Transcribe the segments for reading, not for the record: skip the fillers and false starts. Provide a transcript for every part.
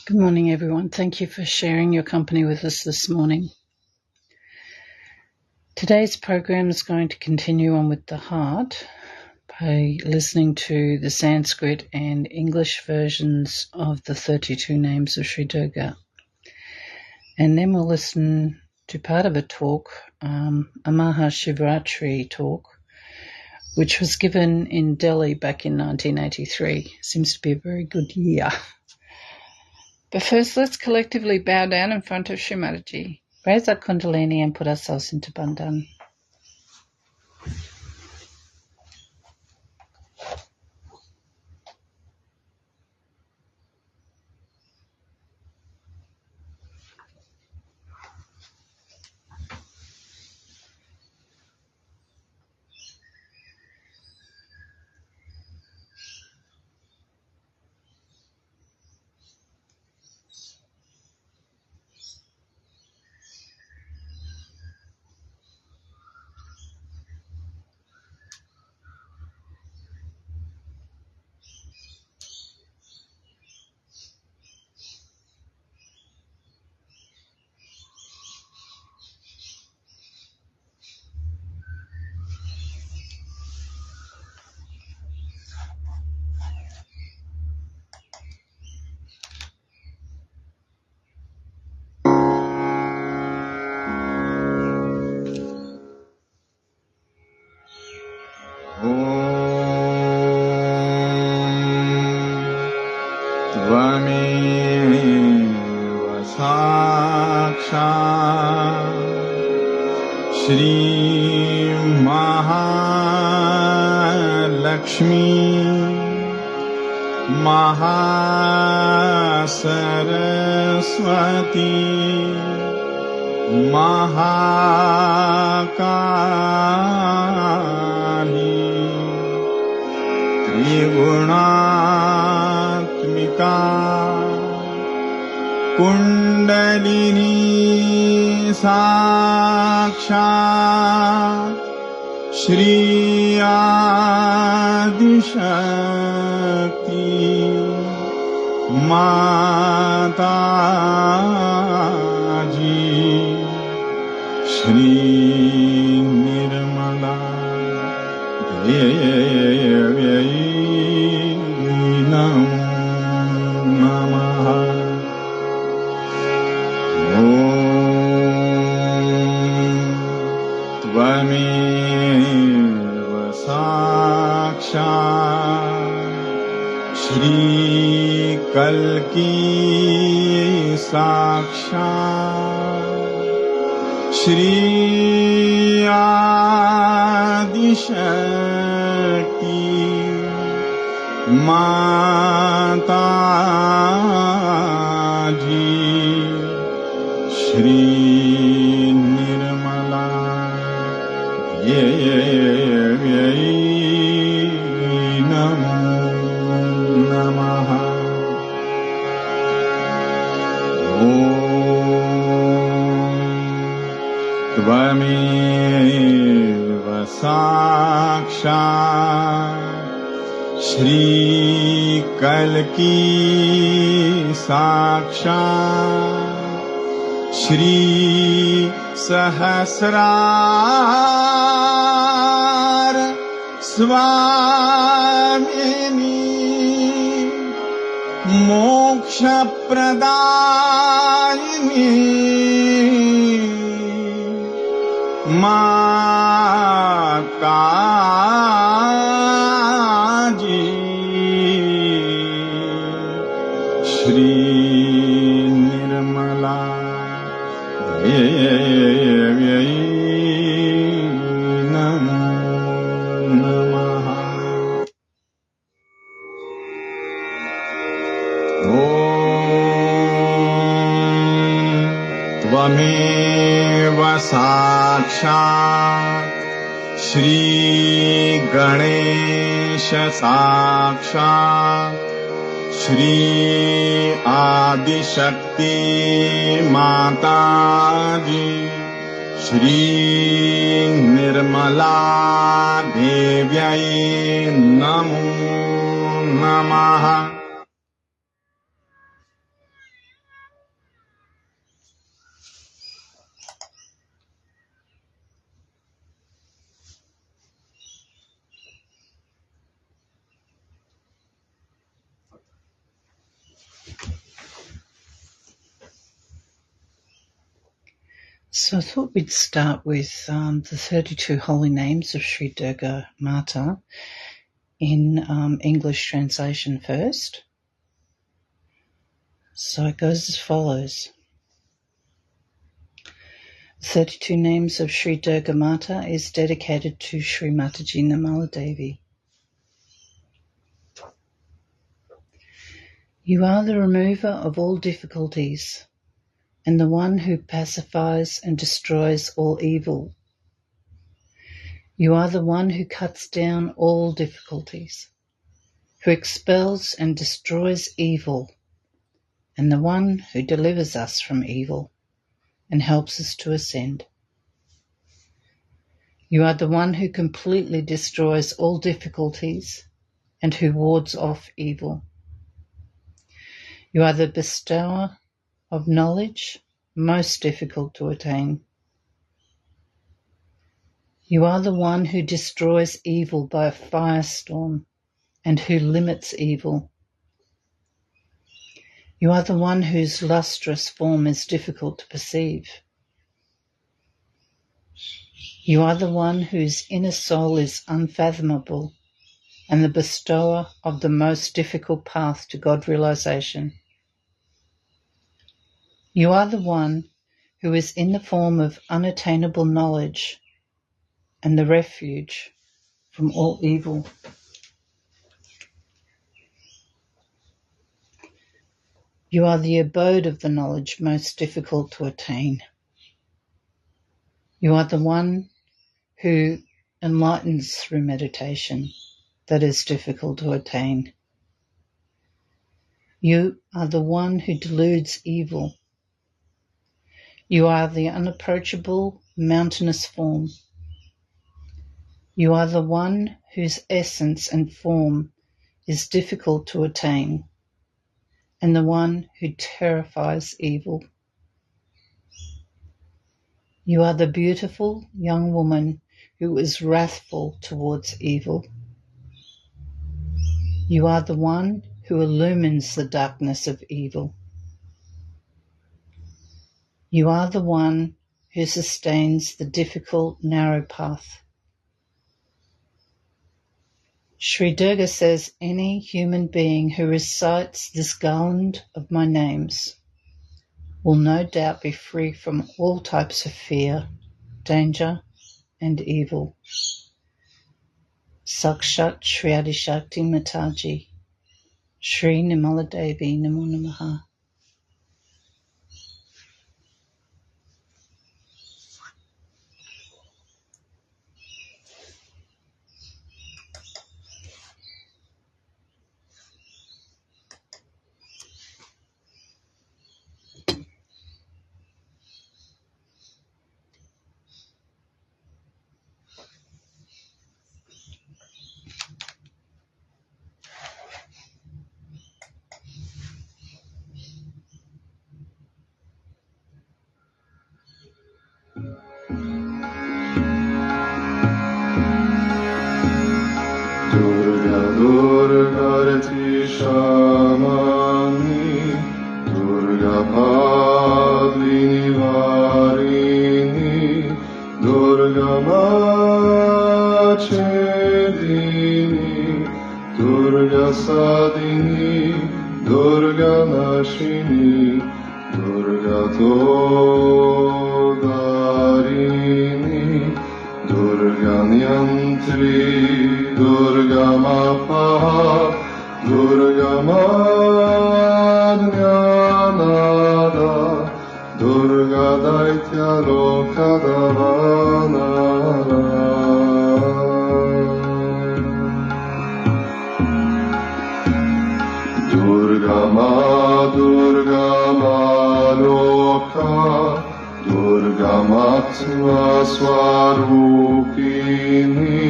Good morning, everyone. Thank you for sharing your company with us this morning. Today's program is going to continue on with the heart by listening to the Sanskrit and English versions of the 32 names of Sri Durga. And then we'll listen to part of a talk, a Mahashivratri talk, which was given in Delhi back in 1983. Seems to be a very good year. But first, let's collectively bow down in front of Shri Mataji, raise our kundalini and put ourselves into bandhan. Shri Mahalakshmi Mahasaraswati Mahakali Trigunaatmika Kundalini Sakshat Shri Adishakti Mataji Shri Nirmala Devi Namo Namaha. Tvameva Sakshat Shri Kalki Sakshat Shri Adishakti Mataji Shri Nirmala Devi Namo Namaha. Tvameva Sakshat Shri Kalki Sakshat Shri Sahasrar Swamini Moksha Pradayini Mataji Shri Nirmala Devi Namo Namaha. Tvameva Sakshat Shri Ganesha Sakshat Shri Adishakti Mataji Shri Nirmala Devi Namo Namaha. So I thought we'd start with the 32 holy names of Shri Durga Mata in English translation first. So it goes as follows. 32 names of Shri Durga Mata is dedicated to Shri Mataji Nirmala Devi. You are the remover of all difficulties and the one who pacifies and destroys all evil. You are the one who cuts down all difficulties, who expels and destroys evil, and the one who delivers us from evil and helps us to ascend. You are the one who completely destroys all difficulties and who wards off evil. You are the bestower of knowledge, most difficult to attain. You are the one who destroys evil by a firestorm and who limits evil. You are the one whose lustrous form is difficult to perceive. You are the one whose inner soul is unfathomable and the bestower of the most difficult path to God realization. You are the one who is in the form of unattainable knowledge and the refuge from all evil. You are the abode of the knowledge most difficult to attain. You are the one who enlightens through meditation that is difficult to attain. You are the one who deludes evil. You are the unapproachable mountainous form. You are the one whose essence and form is difficult to attain, and the one who terrifies evil. You are the beautiful young woman who is wrathful towards evil. You are the one who illumines the darkness of evil. You are the one who sustains the difficult, narrow path. Shri Durga says any human being who recites this garland of my names will no doubt be free from all types of fear, danger, and evil. Sakshat Shri Adishakti Mataji, Shri Nirmala Devi Namo Namaha. Durgarati Shamani, Durga Padvini Varini, Durga Machedini, Durga Sadini, Durga Nashini, Durga Todarini, Durga Nyantri, Durga Mapaha, Durga Madhyanada, Durga Daitya Lokadavanara. Durga Ma Loka, Durga Matva Swarupini,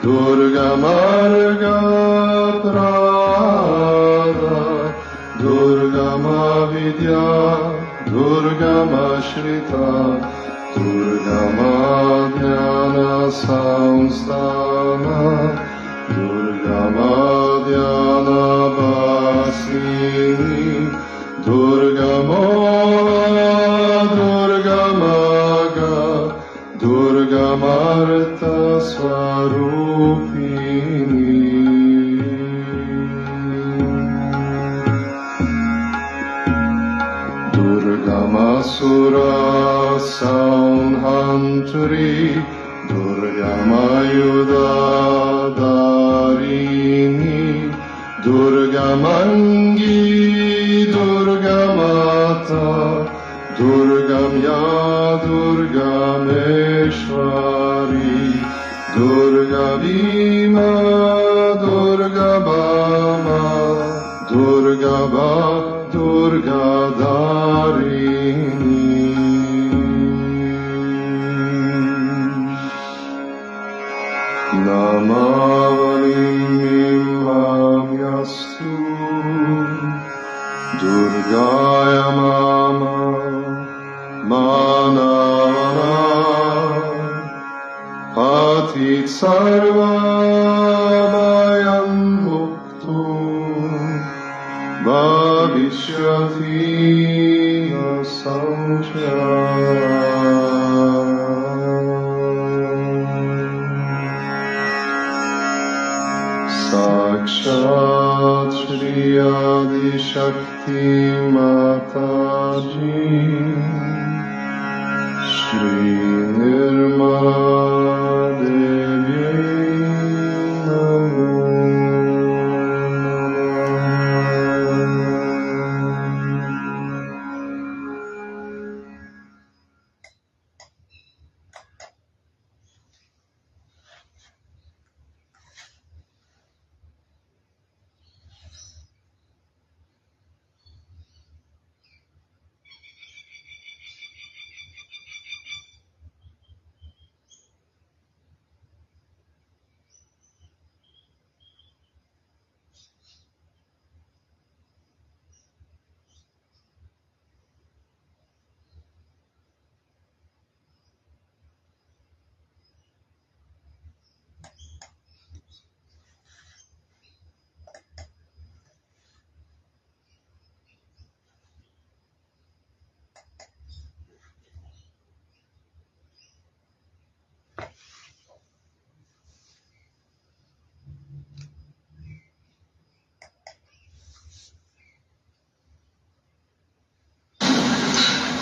Durga Marga Prada, Durga Mavidya, Durga Mashrita, Durga Madhyana Samstana, Durga Madhyana Vasini, Durga Ma, Durga Ma. Durgamangi Durgamata Durgamya Durgameshwari Durgavima Durgabama Durgaba Durgadarini Namavanim Mamyastu Durgaya Mama Manavana Patit Sarvabhayam Muktu Bhavishyati Sakshat Shri Adi Shakti Mataji Shri Nirmala Devi Namo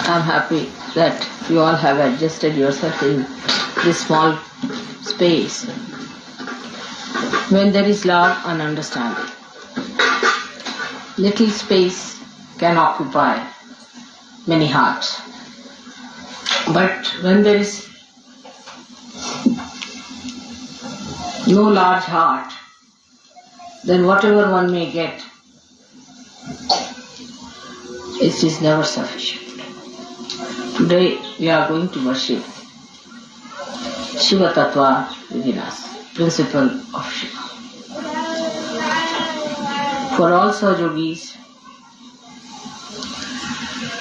I'm happy that you all have adjusted yourself in this small space. When there is love and understanding, little space can occupy many hearts. But when there is no large heart, then whatever one may get, it is never sufficient. Today we are going to worship Shiva Tattva within us, principle of Shiva. For all Sahajogis,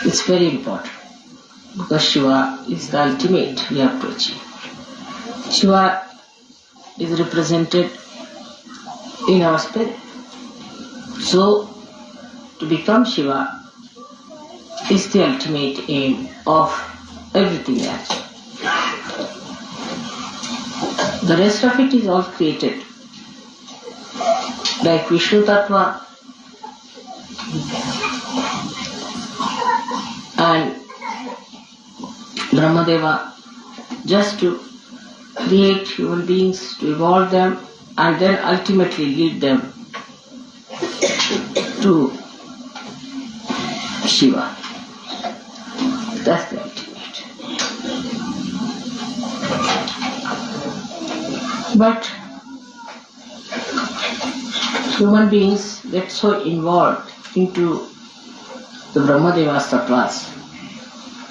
it's very important because Shiva is the ultimate we have to achieve. Shiva is represented in our spirit. So, to become Shiva is the ultimate aim of everything else. The rest of it is all created. Like Vishnu Tattva and Brahmadeva, just to create human beings, to evolve them and then ultimately lead them to Shiva. That's the ultimate. But human beings get so involved into the Brahmadeva's tattvas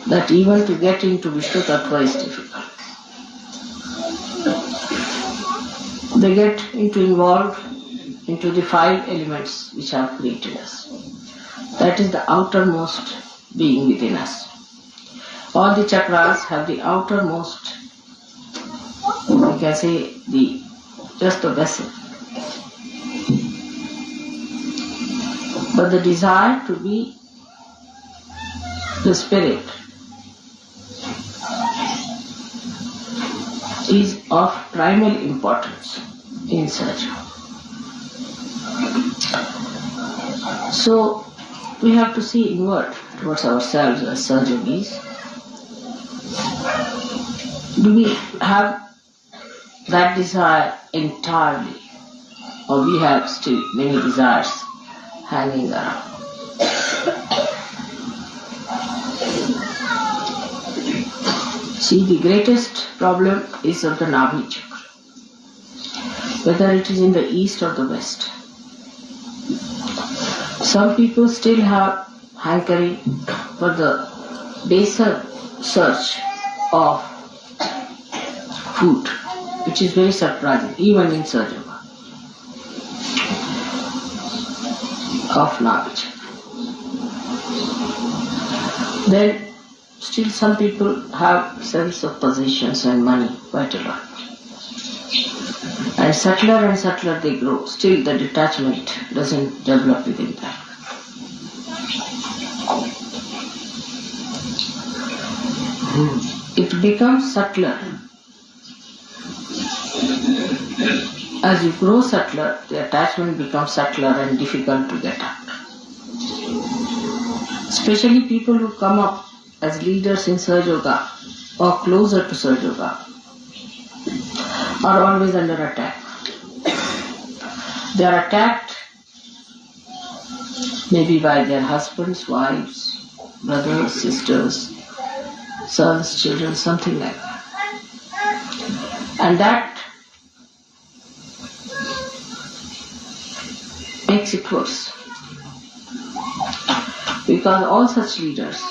that even to get into Vishnu Tattva is difficult. They get involved into the 5 elements which have created us. That is the outermost being within us. All the chakras have the outermost, we can say, just the vessel. But the desire to be the spirit is of primal importance in Sahaja. So we have to see inward towards ourselves as Sahajogis. Do we have that desire entirely, or we have still many desires hanging around. See, the greatest problem is of the Nabhi chakra, whether it is in the east or the west. Some people still have hankering for the baser search of food, which is very surprising, even in Sahaja of Nabhi chakra. Then still some people have sense of possessions and money quite a lot. And subtler they grow. Still the detachment doesn't develop within them. It becomes subtler. As you grow subtler, the attachment becomes subtler and difficult to get out. Especially people who come up as leaders in Sahaja Yoga or closer to Sahaja Yoga are always under attack. They are attacked maybe by their husbands, wives, brothers, sisters, sons, children, something like that. And that makes it worse. Because all such leaders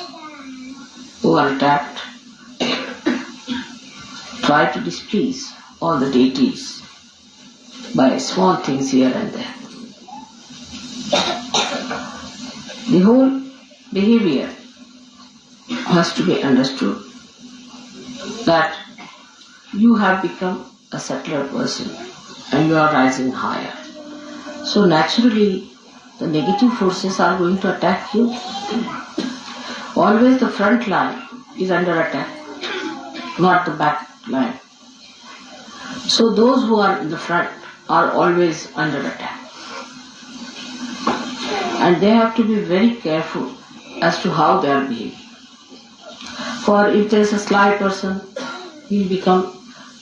who are attacked try to displease all the deities by small things here and there. The whole behavior has to be understood that you have become a subtler person and you are rising higher. So naturally the negative forces are going to attack you. Always the front line is under attack, not the back line. So those who are in the front are always under attack. And they have to be very careful as to how they are behaving. For if there is a sly person, he will become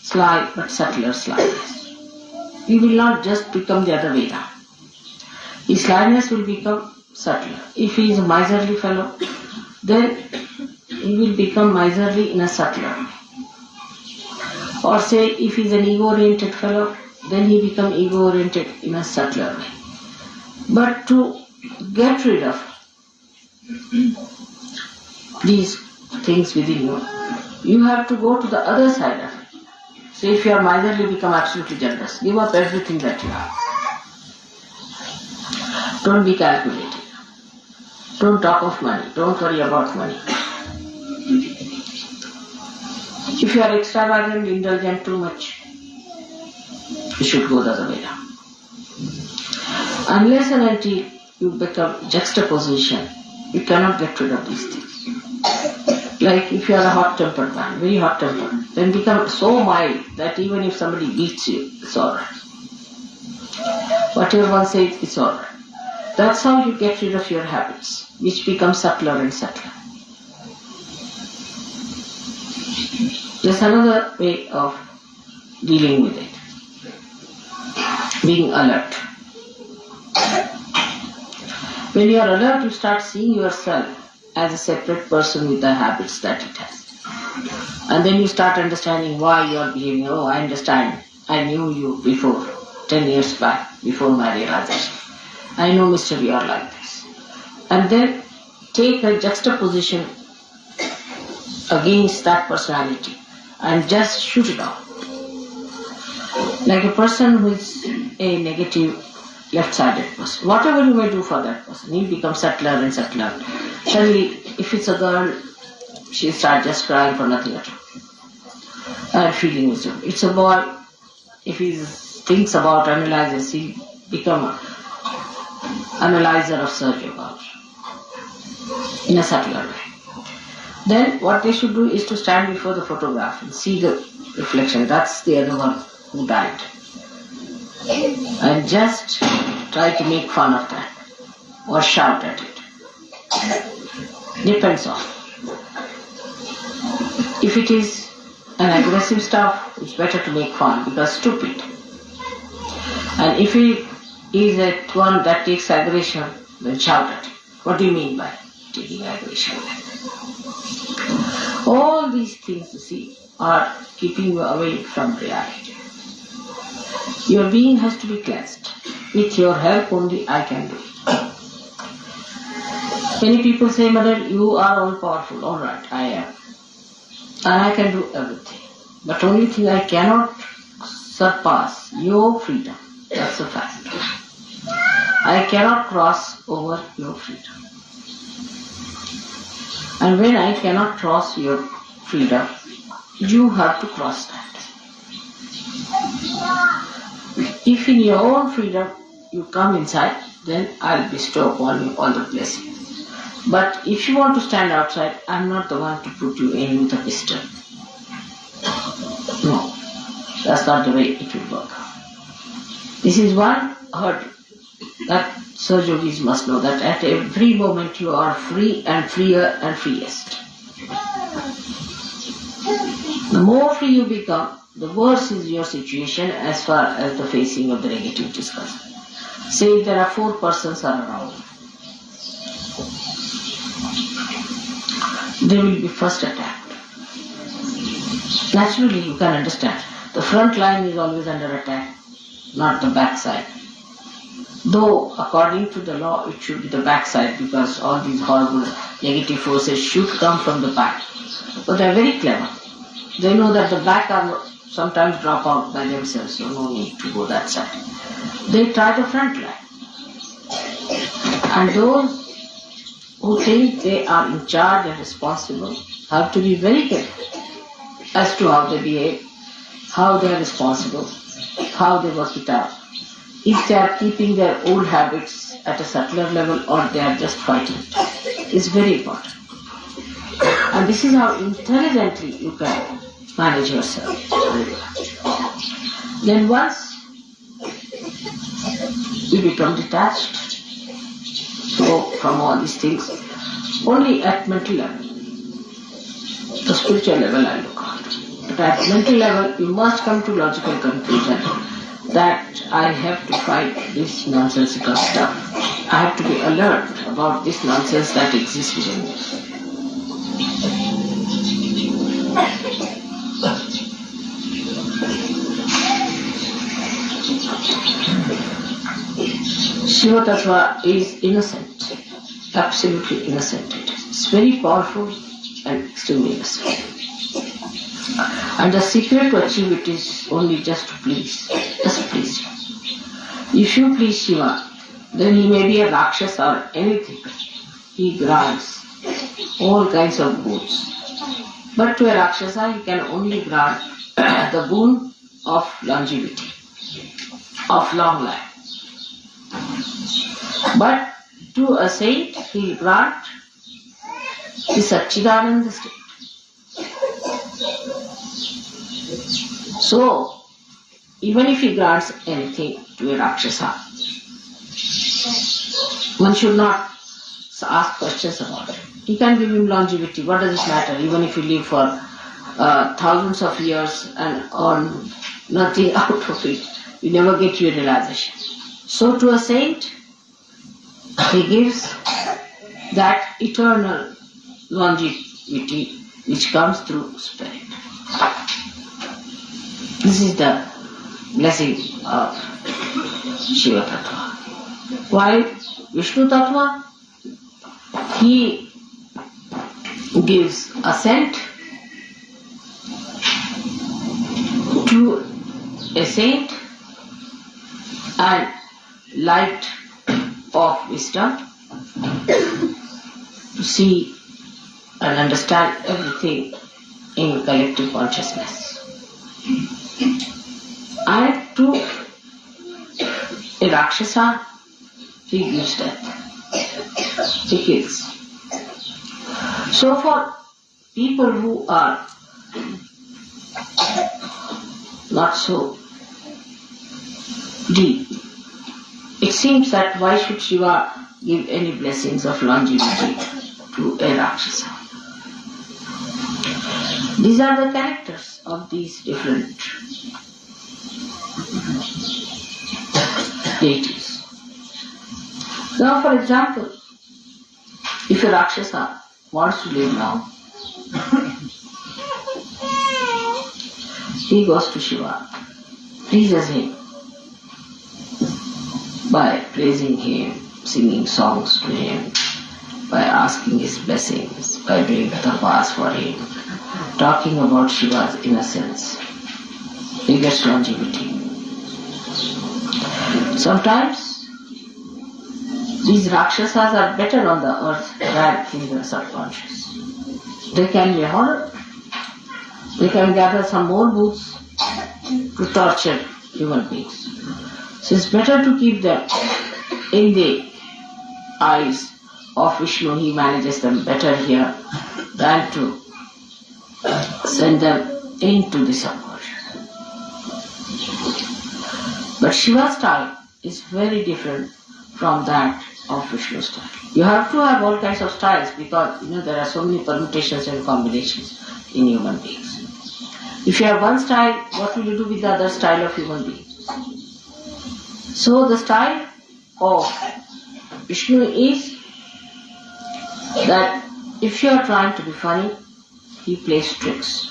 sly but subtler slyness. He will not just become the other way around. His slyness will become subtler. If he is a miserly fellow, then he will become miserly in a subtler way. Or say, if he is an ego-oriented fellow, then he becomes ego-oriented in a subtler way. But to get rid of these things within you, you have to go to the other side of it. So if you are miserly, become absolutely generous. Give up everything that you have. Don't be calculated. Don't talk of money. Don't worry about money. If you are extravagant, indulgent too much, you should go the other way around. Unless and until you become juxtaposition, you cannot get rid of these things. Like if you are a hot-tempered man, very hot-tempered, then become so mild that even if somebody beats you, it's alright. Whatever one says, it's alright. That's how you get rid of your habits, which become subtler and subtler. There's another way of dealing with it. Being alert. When you are alert, you start seeing yourself as a separate person with the habits that it has. And then you start understanding why you are behaving. Oh, I understand. I knew you before, 10 years back, before my realization. I know, Mr. You are like this. And then take a juxtaposition against that personality and just shoot it out. Like a person who is a negative, left-sided person. Whatever you may do for that person, he becomes subtler and subtler. Suddenly, if it's a girl, she starts just crying for nothing at all. And feeling miserable. It's a boy, if he thinks about, analyzes, he becomes analyzer of Sahaja Yoga in a subtler way. Then what they should do is to stand before the photograph and see the reflection. That's the other one who died. And just try to make fun of that or shout at it. Depends on. If it is an aggressive stuff, it's better to make fun because stupid. And if it is at one that takes aggression, then shout at him. What do you mean by taking aggression? All these things, you see, are keeping you away from reality. Your being has to be cleansed. With your help only I can do it. Many people say, Mother, you are all powerful. All right, I am. And I can do everything. But only thing I cannot surpass your freedom. That's a fact. I cannot cross over your freedom. And when I cannot cross your freedom, you have to cross that. If in your own freedom you come inside, then I'll bestow upon you all the blessings. But if you want to stand outside, I'm not the one to put you in with a pistol. No, that's not the way it will work. This is one hurdle that Sir Yogis must know, that at every moment you are free and freer and freest. The more free you become, the worse is your situation as far as the facing of the negativity is concerned. Say if there are 4 persons around, they will be first attacked. Naturally, you can understand. The front line is always under attack, not the back side. Though, according to the law, it should be the back side, because all these horrible negative forces should come from the back. But they are very clever. They know that the back are sometimes drop out by themselves, so no need to go that side. They try the front line. And those who think they are in charge and responsible have to be very careful as to how they behave, how they are responsible, how they work it out. If they are keeping their old habits at a subtler level or they are just fighting it, is very important. And this is how intelligently you can manage yourself. Then once you become detached from all these things, only at mental level, the spiritual level I look at. But at mental level, you must come to logical conclusion that I have to fight this nonsensical stuff. I have to be alert about this nonsense that exists within me. Shiva Tattva is innocent, absolutely innocent. It's very powerful and extremely innocent. And the secret to achieve it is only just to please, just please you. If you please Shiva, then he may be a Rakshasa or anything. He grants all kinds of boons. But to a Rakshasa, he can only grant the boon of longevity, of long life. But to a saint, he will grant the Satchidananda state. So, even if he grants anything to a Rakshasa, one should not ask questions about it. He can give him longevity. What does it matter? Even if you live for thousands of years and earn nothing out of it, you never get your realization. So to a saint, he gives that eternal longevity which comes through spirit. This is the blessing of Shiva Tattva. While Vishnu Tattva, he gives assent to a saint and light of wisdom to see and understand everything in collective consciousness. And to a Rakshasa, he gives death. He kills. So for people who are not so deep, it seems that why should Shiva give any blessings of longevity to a Rakshasa? These are the characters of these different deities. Now, for example, if a Rakshasa wants to live now, he goes to Shiva, pleases him by praising him, singing songs to him, by asking his blessings, by doing tapas for him, talking about Shiva's innocence. He gets longevity. Sometimes these Rakshasas are better on the earth than in the subconscious. They can be horror. They can gather some more booths to torture human beings. So it's better to keep them in the eyes of Vishnu. He manages them better here than to send them into the subconscious. But Shiva's style is very different from that of Vishnu's style. You have to have all kinds of styles because there are so many permutations and combinations in human beings. If you have one style, what will you do with the other style of human beings? So the style of Vishnu is that if you are trying to be funny, he plays tricks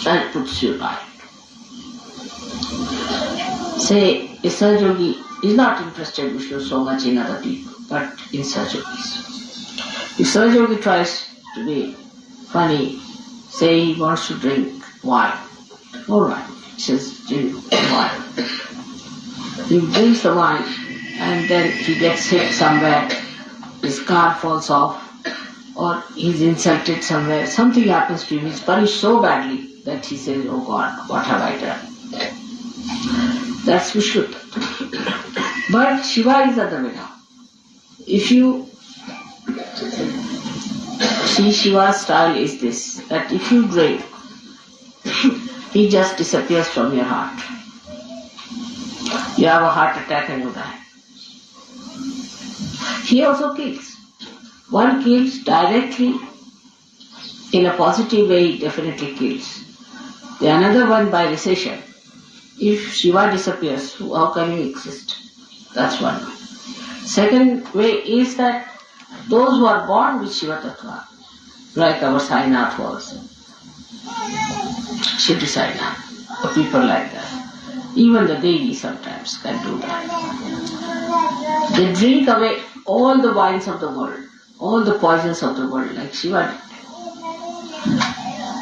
and puts you right. Say, a Sahaja is not interested Vishnu so much in other people, but in Sahaja. If Sahaja tries to be funny, say he wants to drink wine. Alright, he says, drink wine. He drinks the wine and then he gets hit somewhere, his car falls off, or he's insulted somewhere, something happens to him, he's punished so badly that he says, oh God, what have I done? That's Vishnu. But Shiva is other way now. If you see, Shiva's style is this, that if you drink, he just disappears from your heart. You have a heart attack and you die. He also kills. One kills directly, in a positive way, he definitely kills. The another one by recession. If Shiva disappears, how can you exist? That's one way. Second way is that those who are born with Shiva Tattva, like our Sainath was, Shri Sainath, the people like that, even the Devi sometimes can do that. They drink away all the wines of the world, all the poisons of the world, like Shiva did.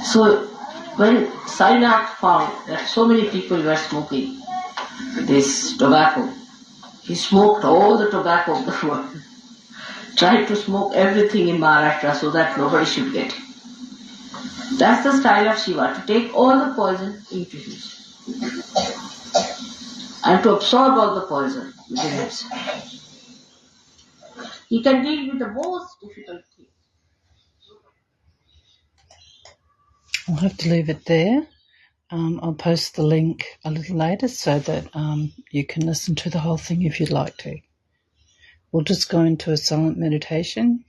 So, when Sainath found that so many people were smoking this tobacco, he smoked all the tobacco of the world, tried to smoke everything in Maharashtra so that nobody should get it. That's the style of Shiva, to take all the poison into himself and to absorb all the poison within himself. He can deal with the most difficult things. I'll have to leave it there. I'll post the link a little later so that you can listen to the whole thing if you'd like to. We'll just go into a silent meditation.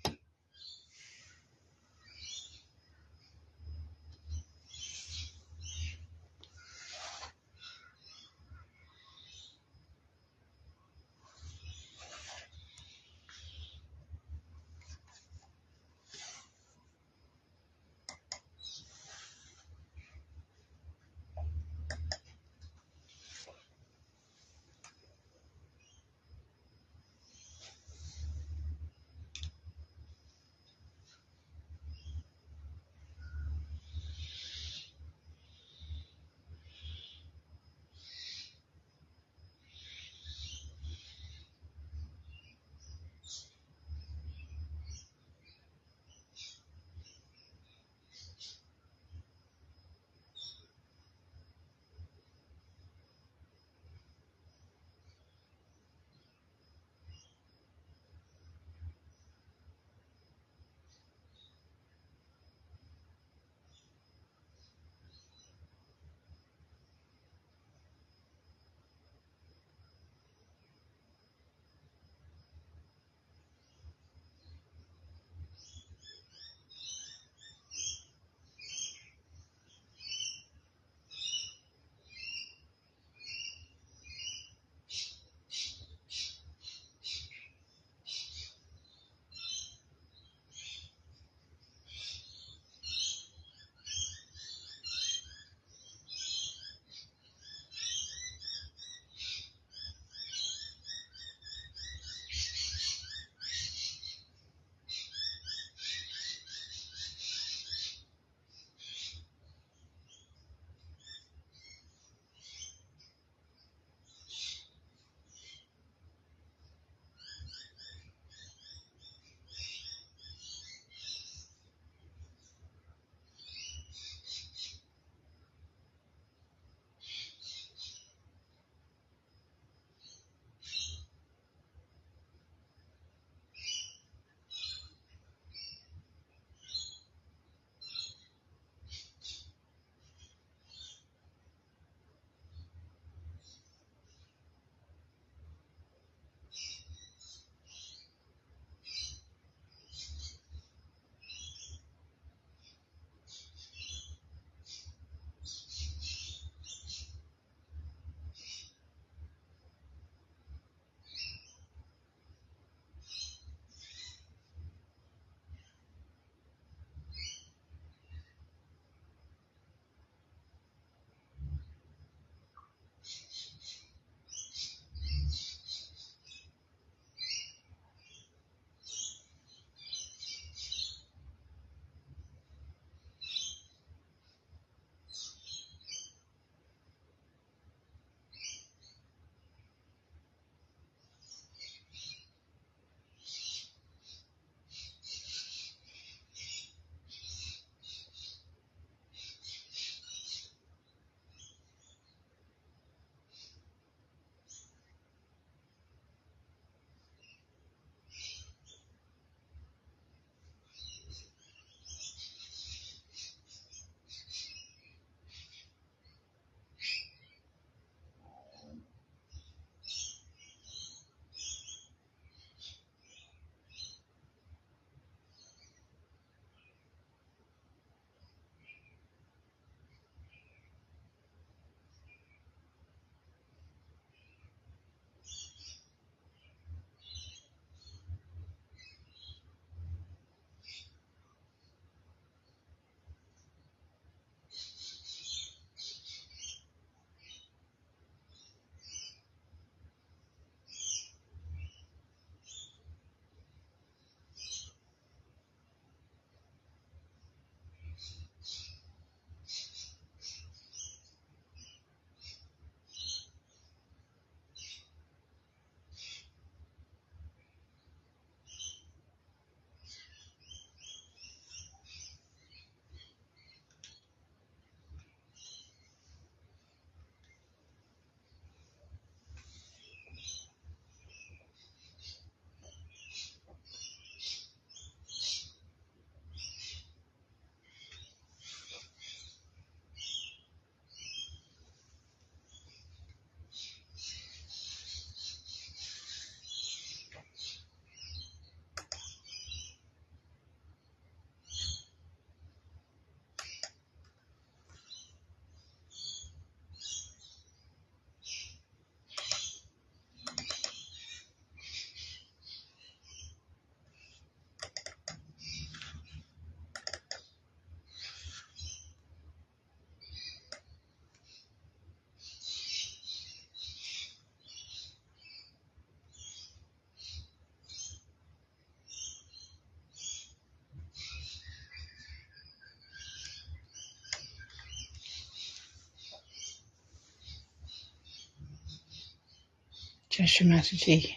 Shri Mataji.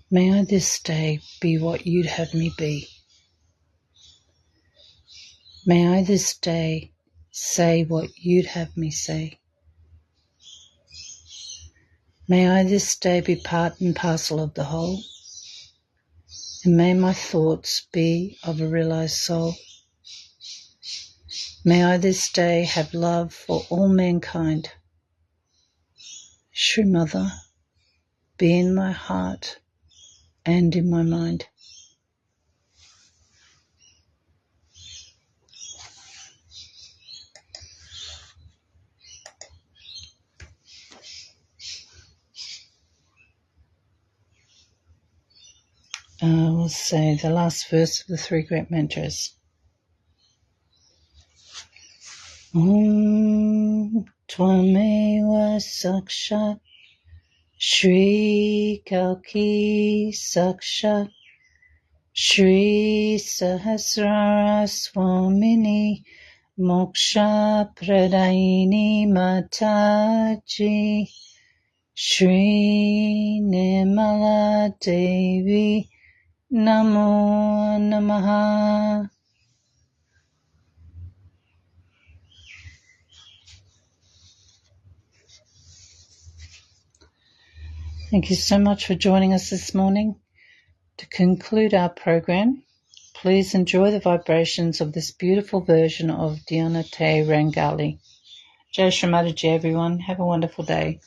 May I this day be what you'd have me be. May I this day say what you'd have me say. May I this day be part and parcel of the whole, and may my thoughts be of a realized soul. May I this day have love for all mankind. Shri Mother, be in my heart and in my mind. We'll say the last verse of the three great mantras. Om Tvameva Sakshat Shri Kalki Sakshat Shri Sahasrara Swamini Moksha Pradaini Mataji Shri Nirmala Devi Namo Namaha. Thank you so much for joining us this morning. To conclude our program, please enjoy the vibrations of this beautiful version of Dhyana Te Rangali. Jai Shri Mataji, everyone. Have a wonderful day.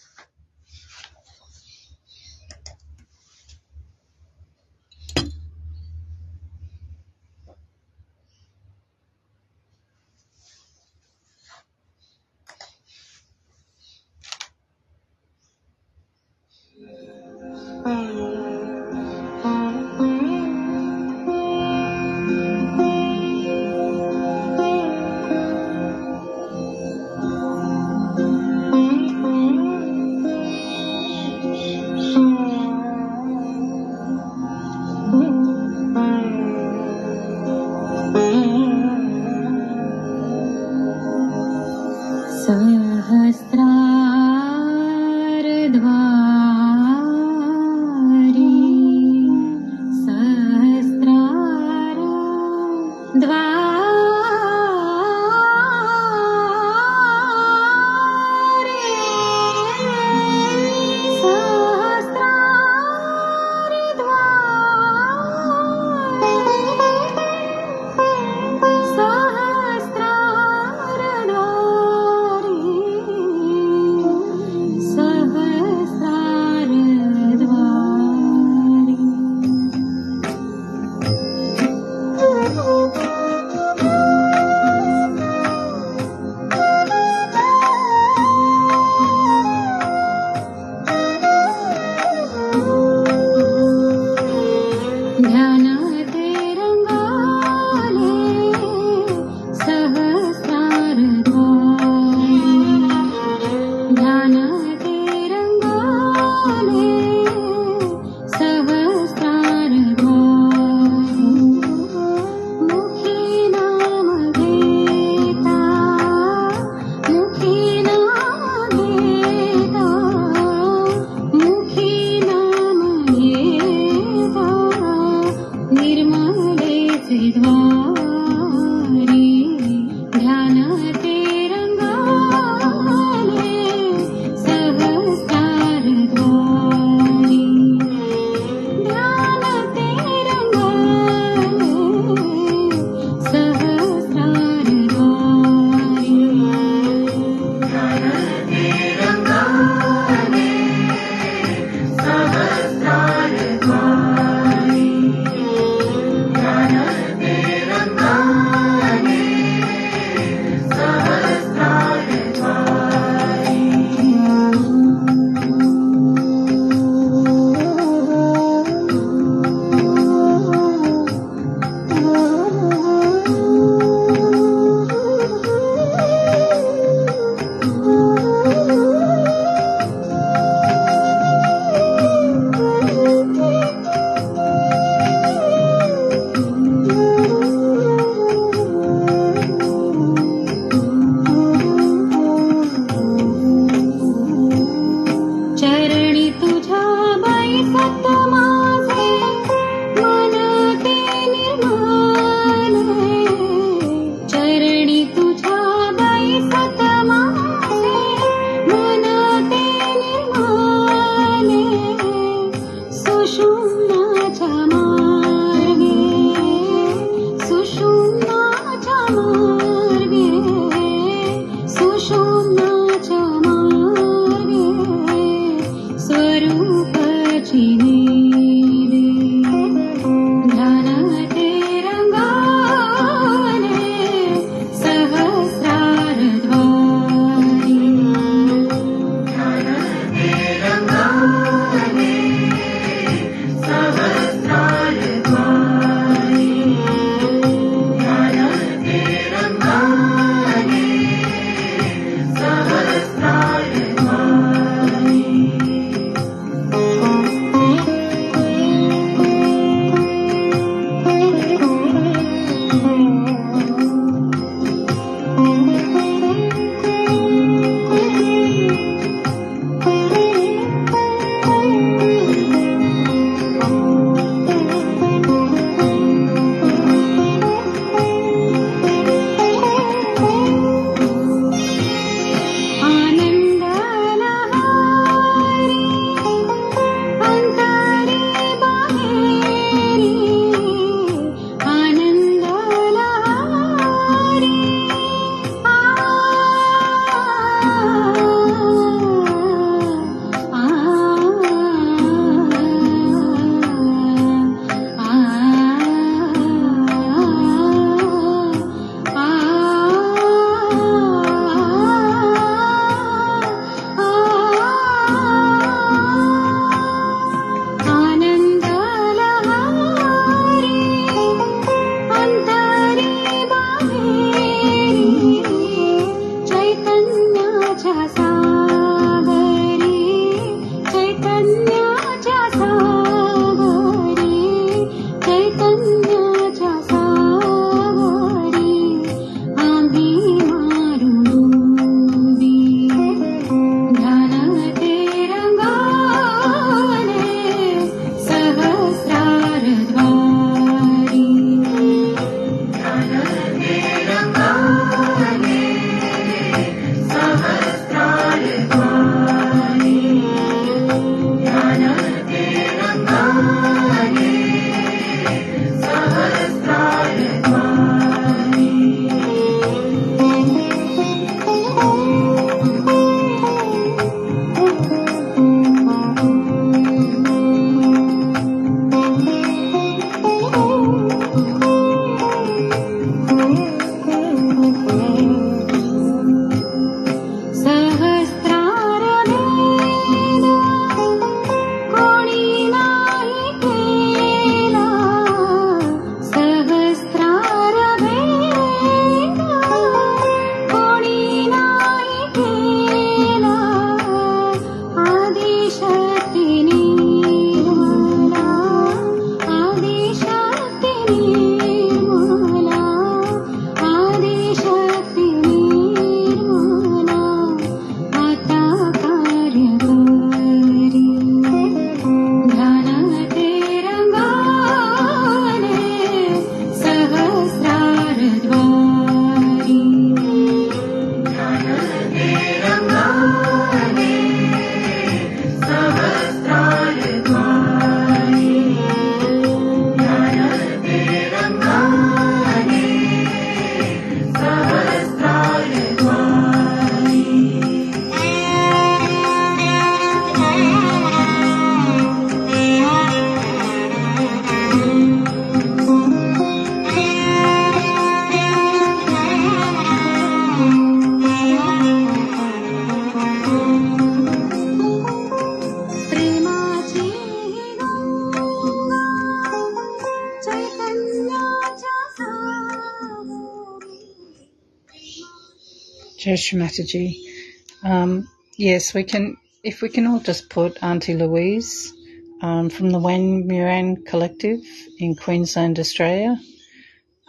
Shri Mataji. Yes, we can. If we can all just put Auntie Louise from the Wen Muran Collective in Queensland, Australia.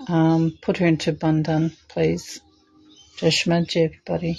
Put her into Bundan, please. Shri Mataji, everybody.